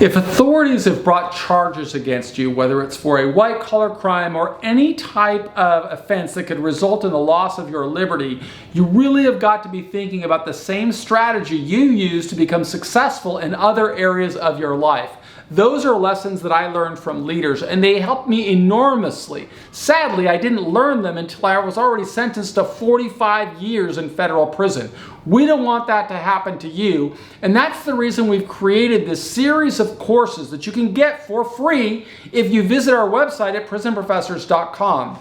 If authorities have brought charges against you, whether it's for a white-collar crime or any type of offense that could result in the loss of your liberty, you really have got to be thinking about the same strategy you use to become successful in other areas of your life. Those are lessons that I learned from leaders, and they helped me enormously. Sadly, I didn't learn them until I was already sentenced to 45 years in federal prison. We don't want that to happen to you, and that's the reason we've created this series of courses that you can get for free if you visit our website at prisonprofessors.com.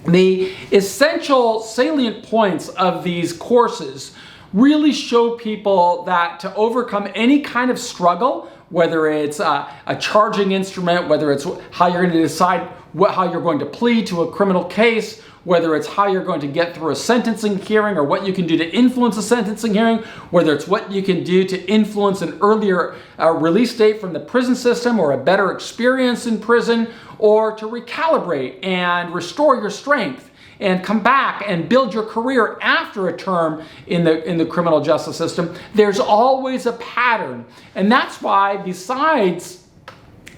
The essential salient points of these courses really show people that to overcome any kind of struggle, whether it's a charging instrument, whether it's how you're going to decide how you're going to plead to a criminal case, whether it's how you're going to get through a sentencing hearing or what you can do to influence a sentencing hearing, whether it's what you can do to influence an earlier release date from the prison system or a better experience in prison, or to recalibrate and restore your strength and come back and build your career after a term in the criminal justice system. There's always a pattern. And that's why, besides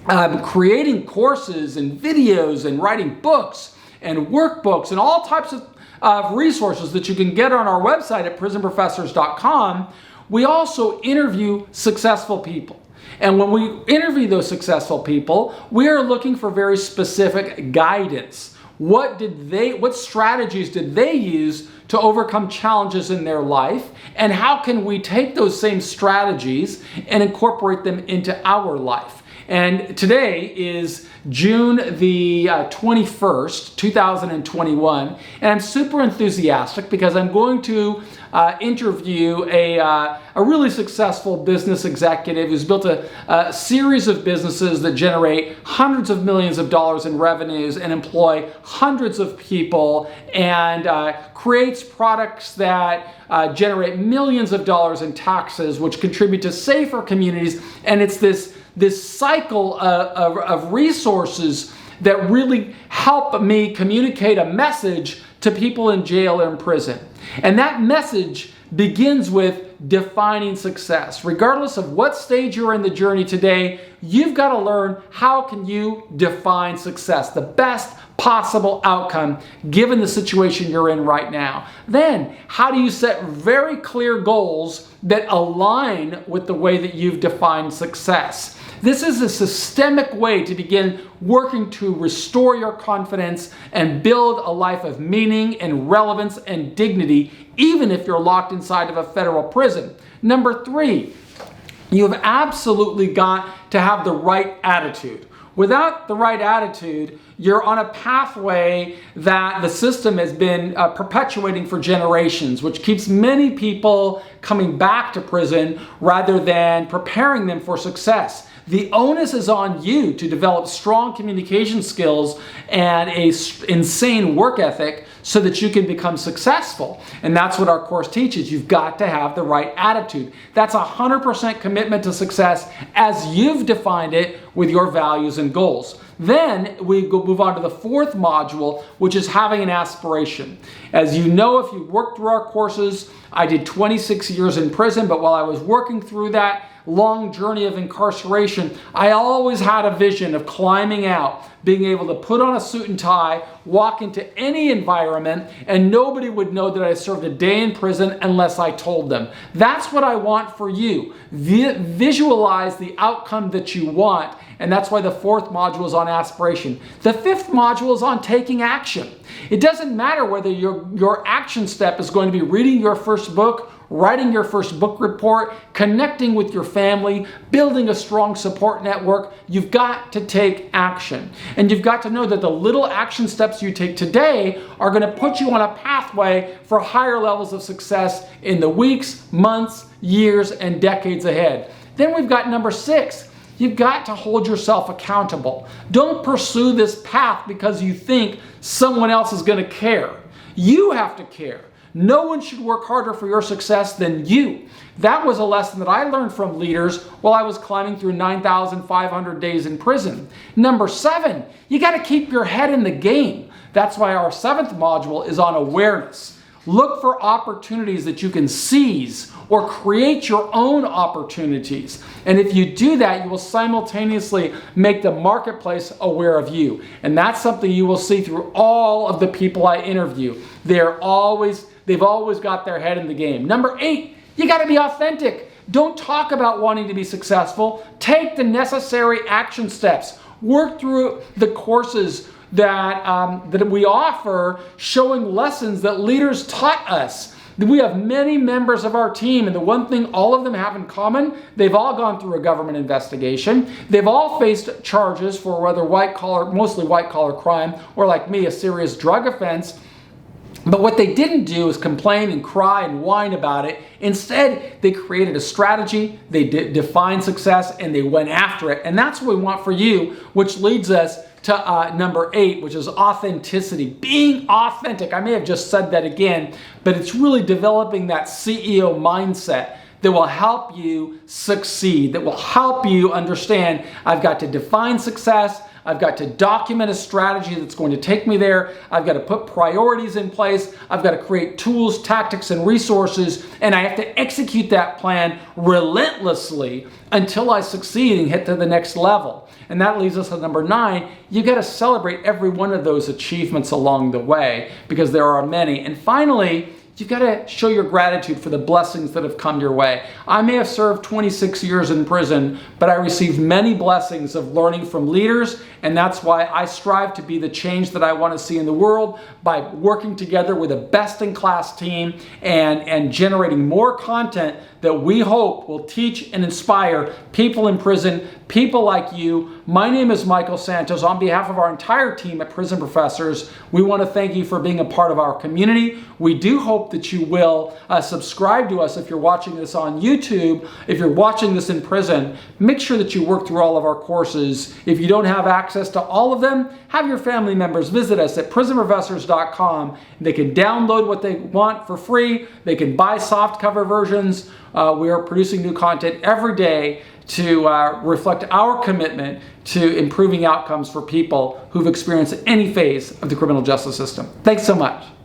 creating courses and videos and writing books and workbooks and all types of resources that you can get on our website at prisonprofessors.com, we also interview successful people. And when we interview those successful people, we are looking for very specific guidance. What strategies did they use to overcome challenges in their life? And how can we take those same strategies and incorporate them into our life? And today is June the 21st, 2021, and I'm super enthusiastic because I'm going to interview a really successful business executive who's built a series of businesses that generate hundreds of millions of dollars in revenues and employ hundreds of people, and creates products that generate millions of dollars in taxes, which contribute to safer communities. And it's this cycle of resources that really help me communicate a message to people in jail or in prison. And that message begins with defining success. Regardless of what stage you're in the journey today, you've got to learn how can you define success, the best possible outcome given the situation you're in right now. Then, how do you set very clear goals that align with the way that you've defined success? This is a systemic way to begin working to restore your confidence and build a life of meaning and relevance and dignity, even if you're locked inside of a federal prison. Number 3, you've absolutely got to have the right attitude. Without the right attitude, you're on a pathway that the system has been perpetuating for generations, which keeps many people coming back to prison rather than preparing them for success. The onus is on you to develop strong communication skills and an insane work ethic so that you can become successful. And that's what our course teaches. You've got to have the right attitude. That's 100% commitment to success as you've defined it with your values and goals. Then we move on to the 4th module, which is having an aspiration. As you know, if you worked through our courses, I did 26 years in prison, but while I was working through that long journey of incarceration, I always had a vision of climbing out, being able to put on a suit and tie, walk into any environment, and nobody would know that I served a day in prison unless I told them. That's what I want for you. Visualize the outcome that you want, and that's why the 4th module is on aspiration. The 5th module is on taking action. It doesn't matter whether your action step is going to be reading your first book, writing your first book report, connecting with your family, building a strong support network. You've got to take action. And you've got to know that the little action steps you take today are going to put you on a pathway for higher levels of success in the weeks, months, years, and decades ahead. Then we've got number 6. You've got to hold yourself accountable. Don't pursue this path because you think someone else is going to care. You have to care. No one should work harder for your success than you. That was a lesson that I learned from leaders while I was climbing through 9,500 days in prison. Number 7, you got to keep your head in the game. That's why our 7th module is on awareness. Look for opportunities that you can seize or create your own opportunities. And if you do that, you will simultaneously make the marketplace aware of you. And that's something you will see through all of the people I interview. They've always got their head in the game. Number 8, you got to be authentic. Don't talk about wanting to be successful. Take the necessary action steps. Work through the courses that we offer, showing lessons that leaders taught us. We have many members of our team, and the one thing all of them have in common, they've all gone through a government investigation. They've all faced charges for whether mostly white-collar crime, or like me, a serious drug offense. But what they didn't do is complain and cry and whine about it. Instead, they created a strategy, they defined success, and they went after it. And that's what we want for you, which leads us to number 8, which is authenticity. Being authentic. I may have just said that again, but it's really developing that CEO mindset that will help you succeed, that will help you understand, I've got to define success, I've got to document a strategy that's going to take me there. I've got to put priorities in place. I've got to create tools, tactics, and resources, and I have to execute that plan relentlessly until I succeed and get to the next level. And that leads us to number 9. You got to celebrate every one of those achievements along the way, because there are many. And finally, you've got to show your gratitude for the blessings that have come your way. I may have served 26 years in prison, but I received many blessings of learning from leaders, and that's why I strive to be the change that I want to see in the world by working together with a best-in-class team and generating more content that we hope will teach and inspire people in prison, people like you. My name is Michael Santos. On behalf of our entire team at Prison Professors, we want to thank you for being a part of our community. We do hope that you will subscribe to us if you're watching this on YouTube. If you're watching this in prison, make sure that you work through all of our courses. If you don't have access to all of them, have your family members visit us at prisonprofessors.com. They can download what they want for free. They can buy softcover versions. We are producing new content every day to reflect our commitment to improving outcomes for people who've experienced any phase of the criminal justice system. Thanks so much.